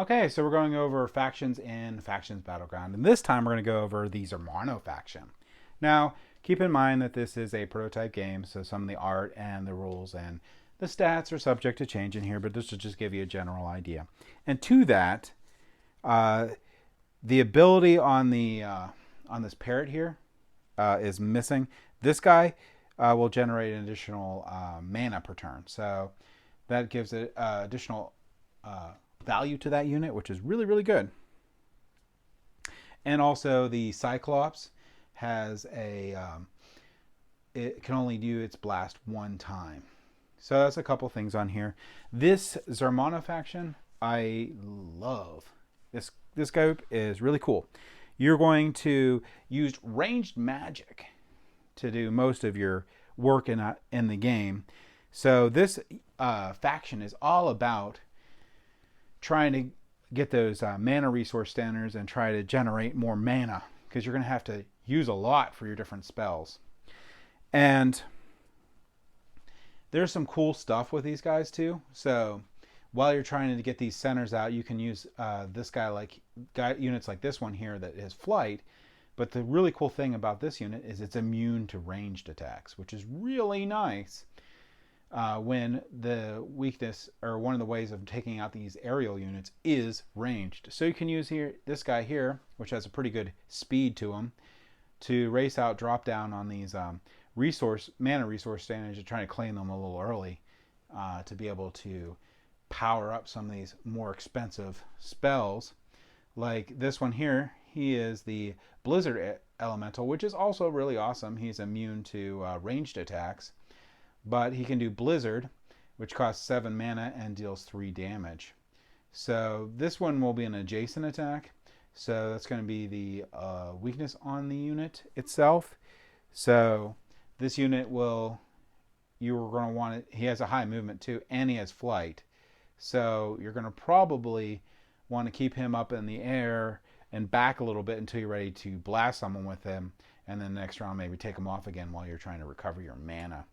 Okay, so we're going over factions in Factions Battleground, and this time we're going to go over the Zermano faction. Now, keep in mind that this is a prototype game, so some of the art and the rules and the stats are subject to change in here, but this will just give you a general idea. And to that, uh, the ability on the on this parrot here is missing. This guy will generate an additional mana per turn, so that gives it additional value to that unit, which is really, really good. And also the Cyclops has it can only do its blast one time. So that's a couple things on here. This Zermano faction, I love. This group is really cool. You're going to use ranged magic to do most of your work in the game. So this faction is all about trying to get those mana resource standards and try to generate more mana, because you're going to have to use a lot for your different spells. And there's some cool stuff with these guys too. So while you're trying to get these centers out, you can use this units like this one here that is flight. But the really cool thing about this unit is it's immune to ranged attacks, which is really nice. When the weakness, or one of the ways of taking out these aerial units, is ranged. So you can use here this guy here, which has a pretty good speed to him, to race out, drop down on these mana resource standards. You're trying to claim them a little early to be able to power up some of these more expensive spells. Like this one here, he is the Blizzard Elemental, which is also really awesome. He's immune to ranged attacks. But he can do Blizzard, which costs 7 mana and deals 3 damage. So this one will be an adjacent attack. So that's going to be the weakness on the unit itself. So this unit you're going to want it. He has a high movement too, and he has flight. So you're going to probably want to keep him up in the air and back a little bit until you're ready to blast someone with him. And then the next round maybe take him off again while you're trying to recover your mana.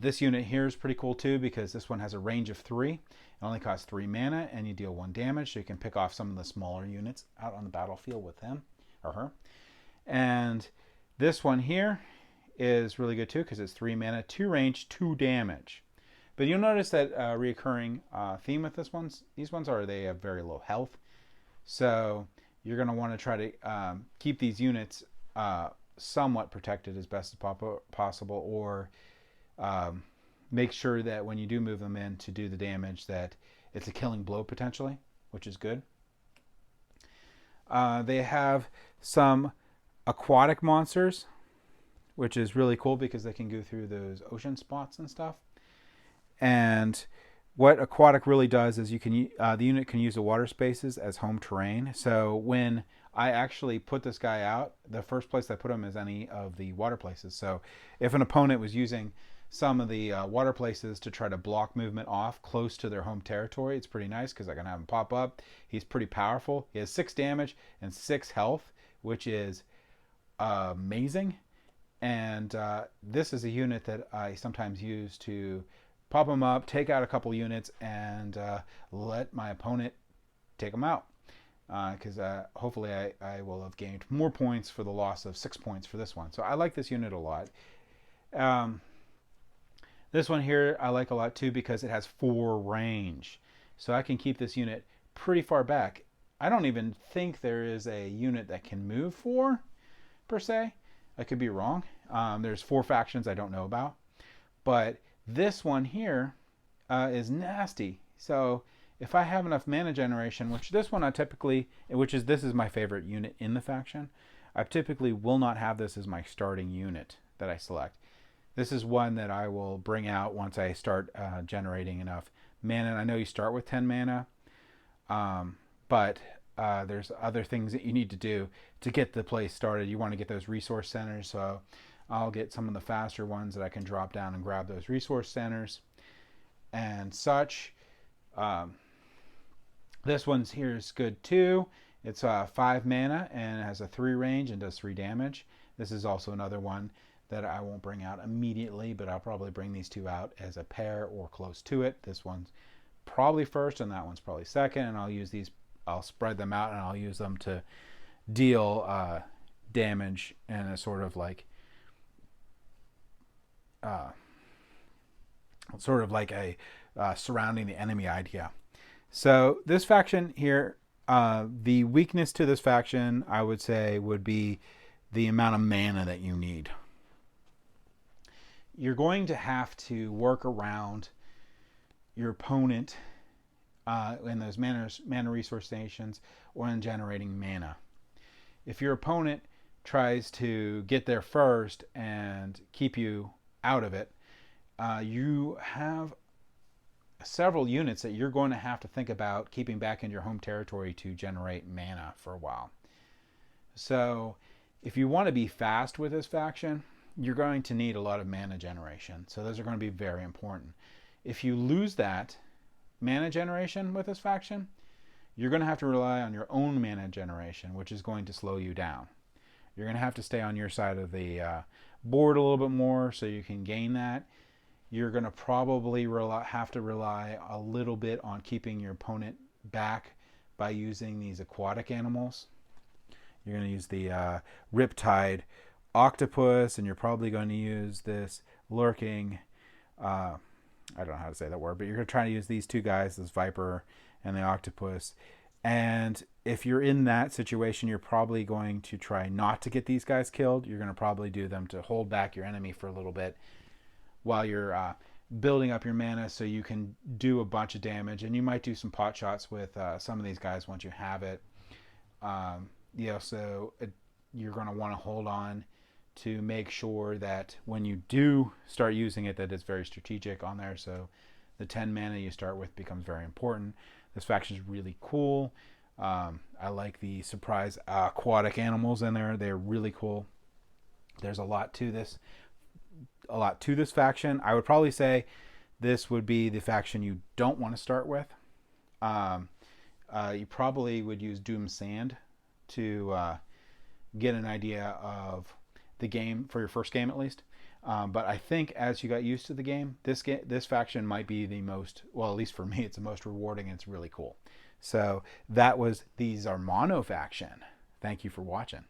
This unit here is pretty cool too, because this one has a range of 3. It only costs 3 mana and you deal 1 damage, so you can pick off some of the smaller units out on the battlefield with him or her. And this one here is really good too, because it's 3 mana, 2 range, 2 damage. But you'll notice that reoccurring theme with these ones are they have very low health. So you're going to want to try to keep these units somewhat protected as best as possible, or make sure that when you do move them in to do the damage, that it's a killing blow potentially, which is good. They have some aquatic monsters, which is really cool because they can go through those ocean spots and stuff. And what aquatic really does is the unit can use the water spaces as home terrain. So when I actually put this guy out, the first place I put him is any of the water places. So if an opponent was using some of the water places to try to block movement off close to their home territory, it's pretty nice because I can have him pop up. He's pretty powerful. He has 6 damage and 6 health, which is amazing. And this is a unit that I sometimes use to pop him up, take out a couple units, and let my opponent take them out. Because hopefully I will have gained more points for the loss of 6 points for this one. So I like this unit a lot. This one here I like a lot too because it has 4 range. So I can keep this unit pretty far back. I don't even think there is a unit that can move 4 per se. I could be wrong. There's 4 factions I don't know about. But this one here is nasty. So if I have enough mana generation, which this one this is my favorite unit in the faction, I typically will not have this as my starting unit that I select. This is one that I will bring out once I start generating enough mana. And I know you start with 10 mana, but there's other things that you need to do to get the play started. You want to get those resource centers, so I'll get some of the faster ones that I can drop down and grab those resource centers and such. This one's here is good too. It's 5 mana and it has a 3 range and does 3 damage. This is also another one that I won't bring out immediately, but I'll probably bring these two out as a pair or close to it. This one's probably first and that one's probably second, and I'll use these, I'll spread them out and I'll use them to deal damage in a sort of like a surrounding the enemy idea. So this faction here, the weakness to this faction, I would say, would be the amount of mana that you need. You're going to have to work around your opponent in those mana resource stations or in generating mana. If your opponent tries to get there first and keep you out of it, you have several units that you're going to have to think about keeping back in your home territory to generate mana for a while. So if you want to be fast with this faction, you're going to need a lot of mana generation. So those are going to be very important. If you lose that mana generation with this faction, you're going to have to rely on your own mana generation, which is going to slow you down. You're going to have to stay on your side of the board a little bit more so you can gain that. You're going to probably have to rely a little bit on keeping your opponent back by using these aquatic animals. You're going to use the Riptide Octopus, and you're probably going to use this lurking, I don't know how to say that word, but you're going to try to use these two guys, this Viper and the Octopus. And if you're in that situation, you're probably going to try not to get these guys killed. You're going to probably do them to hold back your enemy for a little bit while you're building up your mana so you can do a bunch of damage. And you might do some pot shots with some of these guys once you have it. So you're going to want to hold on to make sure that when you do start using it, that it's very strategic on there. So the 10 mana you start with becomes very important. This faction is really cool. I like the surprise aquatic animals in there. They're really cool. There's a lot to this faction. I would probably say this would be the faction you don't want to start with. You probably would use Doom Sand to get an idea of the game for your first game at least. But I think as you got used to the game, this faction might be the most, well, at least for me, it's the most rewarding and it's really cool. So that was the Zermano faction. Thank you for watching.